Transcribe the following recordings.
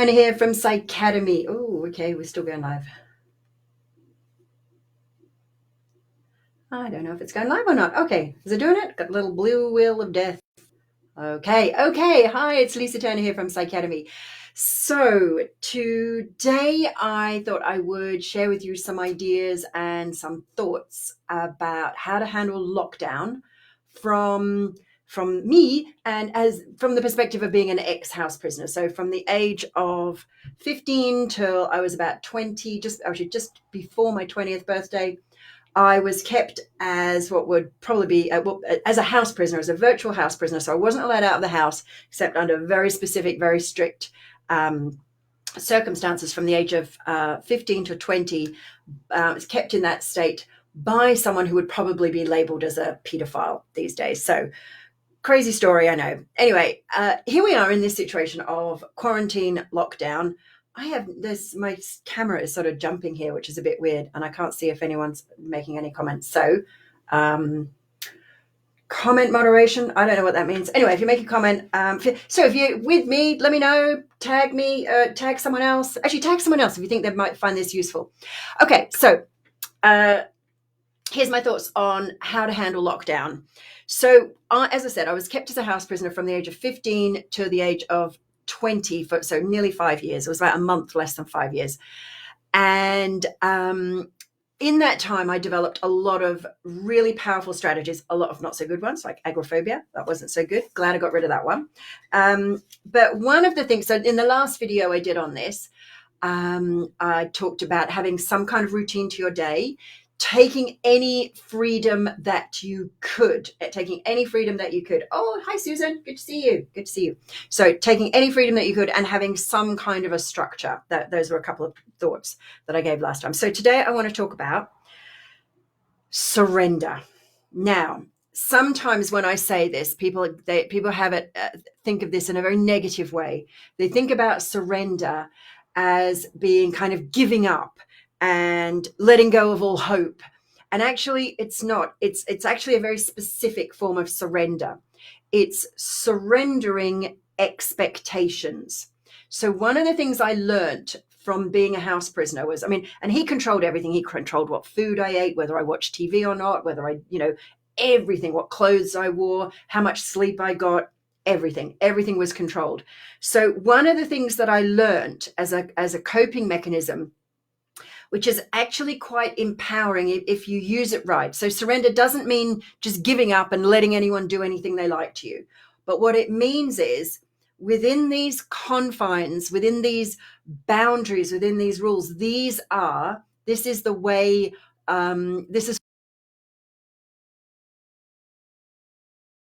Turner here from Psycademy. Oh, okay, we're still going live. I don't know if it's going live or not. Okay, is it doing it? Got a little blue wheel of death. Okay. Hi, it's Lisa Turner here from Psycademy. So today I thought I would share with you some ideas and some thoughts about how to handle lockdown from me, and as from the perspective of being an ex-house prisoner. So from the age of 15 till I was about 20, just before my 20th birthday, I was kept as what would probably be as a house prisoner, as a virtual house prisoner. So I wasn't allowed out of the house except under very specific, very strict circumstances. From the age of 15 to 20, I was kept in that state by someone who would probably be labeled as a pedophile these days. So crazy story, I know. Anyway, here we are in this situation of quarantine lockdown. I have this, my camera is sort of jumping here, which is a bit weird, and I can't see if anyone's making any comments. So comment moderation, I don't know what that means. Anyway, if you make a comment, so if you're with me, let me know, tag me, tag someone else. Actually, tag someone else if you think they might find this useful. Okay, so here's my thoughts on how to handle lockdown. So as I said, I was kept as a house prisoner from the age of 15 to the age of 20, so nearly 5 years. It was about a month less than 5 years. And in that time, I developed a lot of really powerful strategies, a lot of not so good ones, like agoraphobia. That wasn't so good. Glad I got rid of that one. But one of the things, so in the last video I did on this, I talked about having some kind of routine to your day, taking any freedom that you could. Oh, hi, Susan. Good to see you. So taking any freedom that you could and having some kind of a structure. Those were a couple of thoughts that I gave last time. So today I want to talk about surrender. Now, sometimes when I say this, people have it, think of this in a very negative way. They think about surrender as being kind of giving up and letting go of all hope. And actually, it's not. It's actually a very specific form of surrender. It's surrendering expectations. So one of the things I learned from being a house prisoner was, and he controlled everything. He controlled what food I ate, whether I watched TV or not, whether I, everything, what clothes I wore, how much sleep I got. Everything was controlled. So one of the things that I learned as a coping mechanism, which is actually quite empowering if you use it right. So surrender doesn't mean just giving up and letting anyone do anything they like to you. But what it means is within these confines, within these boundaries, within these rules, this is the way, this is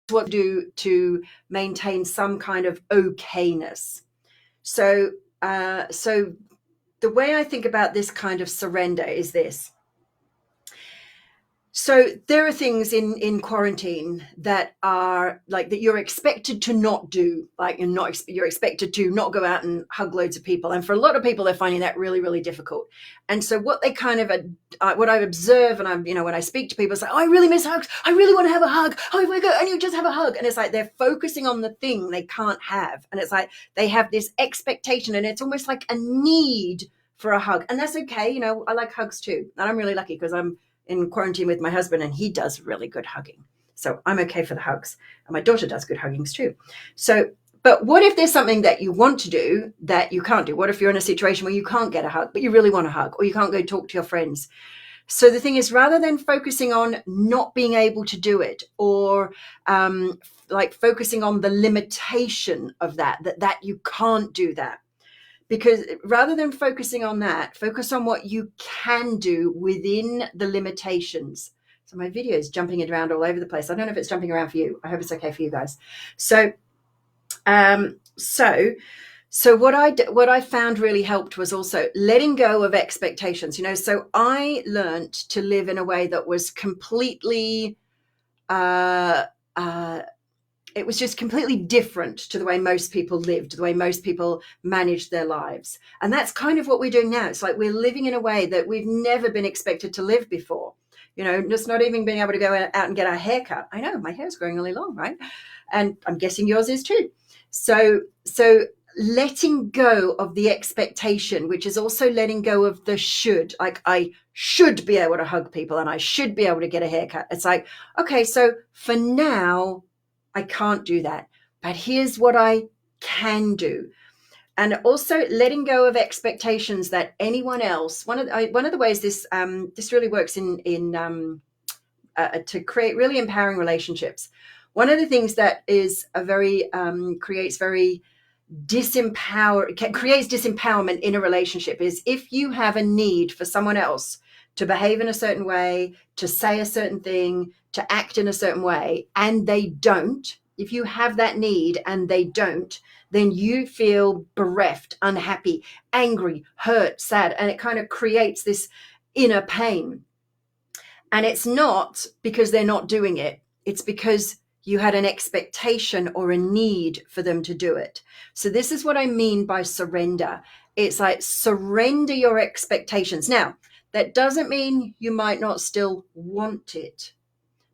what to do to maintain some kind of okayness. So the way I think about this kind of surrender is this. So there are things in quarantine that are like that you're expected to not do, like you're expected to not go out and hug loads of people. And for a lot of people, they're finding that really, really difficult. And so what they kind of, what I observe, and when I speak to people, it's like, oh, I really miss hugs. I really want to have a hug. Oh my God, and you just have a hug. And it's like they're focusing on the thing they can't have. And it's like they have this expectation, and it's almost like a need for a hug. And that's okay. I like hugs too. And I'm really lucky because I'm in quarantine with my husband, and he does really good hugging. So I'm okay for the hugs. And my daughter does good huggings too. So, but what if there's something that you want to do that you can't do? What if you're in a situation where you can't get a hug, but you really want a hug, or you can't go talk to your friends? So the thing is, rather than focusing on not being able to do it, or like focusing on the limitation of that you can't do that, because rather than focusing on that, focus on what you can do within the limitations. So my video is jumping around all over the place. I don't know if it's jumping around for you. I hope it's okay for you guys. So what I found really helped was also letting go of expectations. So I learned to live in a way that was completely it was just completely different to the way most people lived, the way most people managed their lives. And that's kind of what we're doing now. It's like we're living in a way that we've never been expected to live before. Just not even being able to go out and get our hair cut. I know my hair's growing really long, right? And I'm guessing yours is too. So letting go of the expectation, which is also letting go of the should. Like, I should be able to hug people and I should be able to get a haircut. It's like, okay, so for now, I can't do that. But here's what I can do. And also letting go of expectations that anyone else. One of the ways this really works to create really empowering relationships. One of the things that is a very creates disempowerment in a relationship is if you have a need for someone else to behave in a certain way, to say a certain thing, to act in a certain way, and they don't. If you have that need and they don't, then you feel bereft, unhappy, angry, hurt, sad, and it kind of creates this inner pain. And it's not because they're not doing it. It's because you had an expectation or a need for them to do it. So this is what I mean by surrender. It's like surrender your expectations. Now, that doesn't mean you might not still want it.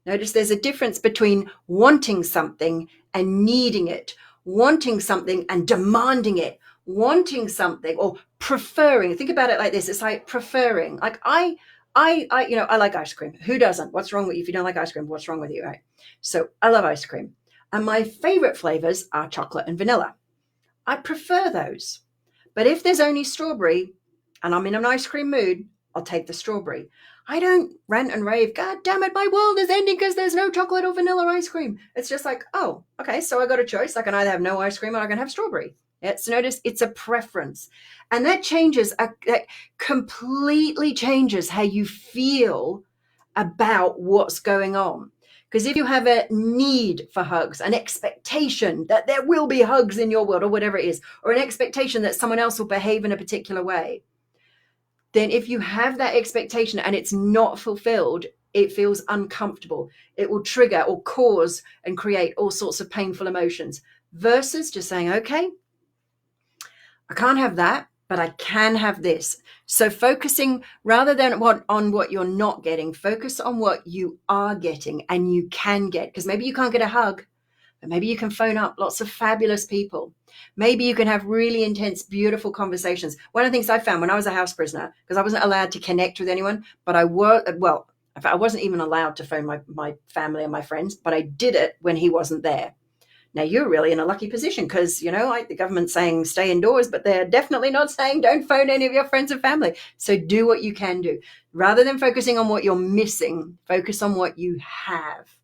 Notice there's a difference between wanting something and needing it, wanting something and demanding it, wanting something or preferring. Think about it like this. It's like preferring. Like I like ice cream. Who doesn't? What's wrong with you? If you don't like ice cream, what's wrong with you, right? So I love ice cream. And my favorite flavors are chocolate and vanilla. I prefer those. But if there's only strawberry and I'm in an ice cream mood, I'll take the strawberry. I don't rant and rave, God damn it, my world is ending because there's no chocolate or vanilla ice cream. It's just like, oh, okay, so I got a choice. I can either have no ice cream or I can have strawberry. So notice it's a preference. And that that completely changes how you feel about what's going on. Because if you have a need for hugs, an expectation that there will be hugs in your world or whatever it is, or an expectation that someone else will behave in a particular way, then if you have that expectation and it's not fulfilled, it feels uncomfortable. It will trigger or cause and create all sorts of painful emotions versus just saying, okay, I can't have that, but I can have this. So focusing rather than on what you're not getting, focus on what you are getting and you can get. Because maybe you can't get a hug, but maybe you can phone up lots of fabulous people. Maybe you can have really intense, beautiful conversations. One of the things I found when I was a house prisoner, because I wasn't allowed to connect with anyone, but I wasn't even allowed to phone my family and my friends, but I did it when he wasn't there. Now, you're really in a lucky position because, like the government's saying stay indoors, but they're definitely not saying don't phone any of your friends and family. So do what you can do. Rather than focusing on what you're missing, focus on what you have,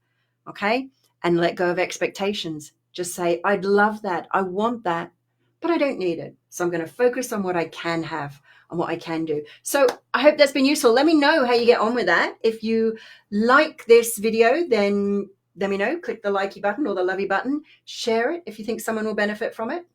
okay? And let go of expectations. Just say, I'd love that. I want that, but I don't need it. So I'm going to focus on what I can have, on what I can do. So I hope that's been useful. Let me know how you get on with that. If you like this video, then let me know. Click the likey button or the lovey button. Share it if you think someone will benefit from it.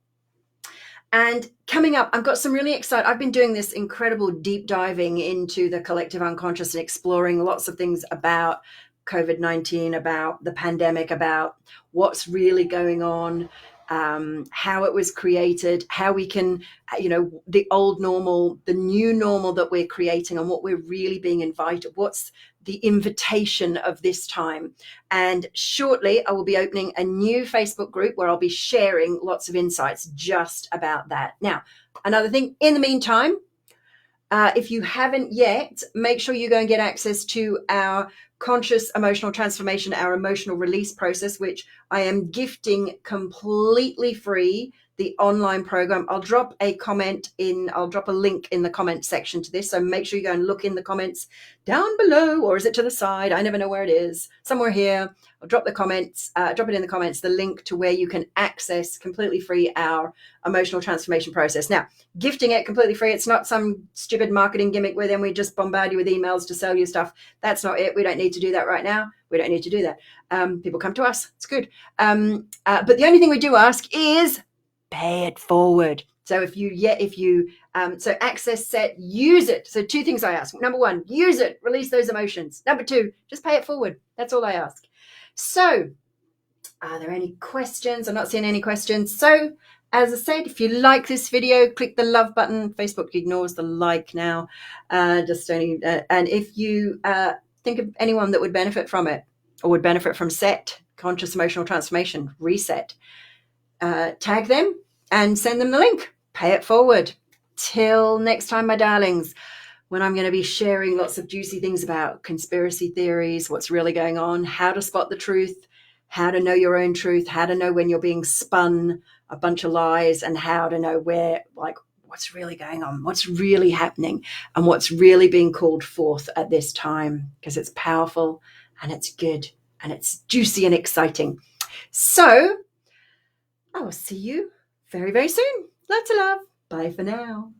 And coming up, I've got some really exciting, I've been doing this incredible deep diving into the collective unconscious and exploring lots of things about COVID-19, about the pandemic, about what's really going on, how it was created, how we can, the old normal, the new normal that we're creating and what we're really being invited, what's the invitation of this time. And shortly, I will be opening a new Facebook group where I'll be sharing lots of insights just about that. Now, another thing, in the meantime, if you haven't yet, make sure you go and get access to our conscious emotional transformation, our emotional release process, which I am gifting completely free, the online program. I'll drop a link in the comment section to this. So make sure you go and look in the comments down below, or is it to the side? I never know where it is. Somewhere here. I'll drop it in the comments, the link to where you can access completely free our emotional transformation process. Now, gifting it completely free. It's not some stupid marketing gimmick where then we just bombard you with emails to sell you stuff. That's not it. We don't need to do that right now. We don't need to do that. People come to us. It's good. But the only thing we do ask is pay it forward. So so access set, use it. So 2 things I ask. Number 1, use it, release those emotions. Number 2, just pay it forward. That's all I ask. So are there any questions? I'm not seeing any questions. So as I said, if you like this video, click the love button. Facebook ignores the like now. And if you think of anyone that would benefit from it or would benefit from SET, Conscious Emotional Transformation, Reset, tag them, and send them the link. Pay it forward. Till next time, my darlings, when I'm going to be sharing lots of juicy things about conspiracy theories, what's really going on, how to spot the truth, how to know your own truth, how to know when you're being spun a bunch of lies, and how to know where, like, what's really going on, what's really happening, and what's really being called forth at this time, because it's powerful and it's good and it's juicy and exciting. So I will see you very, very soon. Lots of love. Bye for now.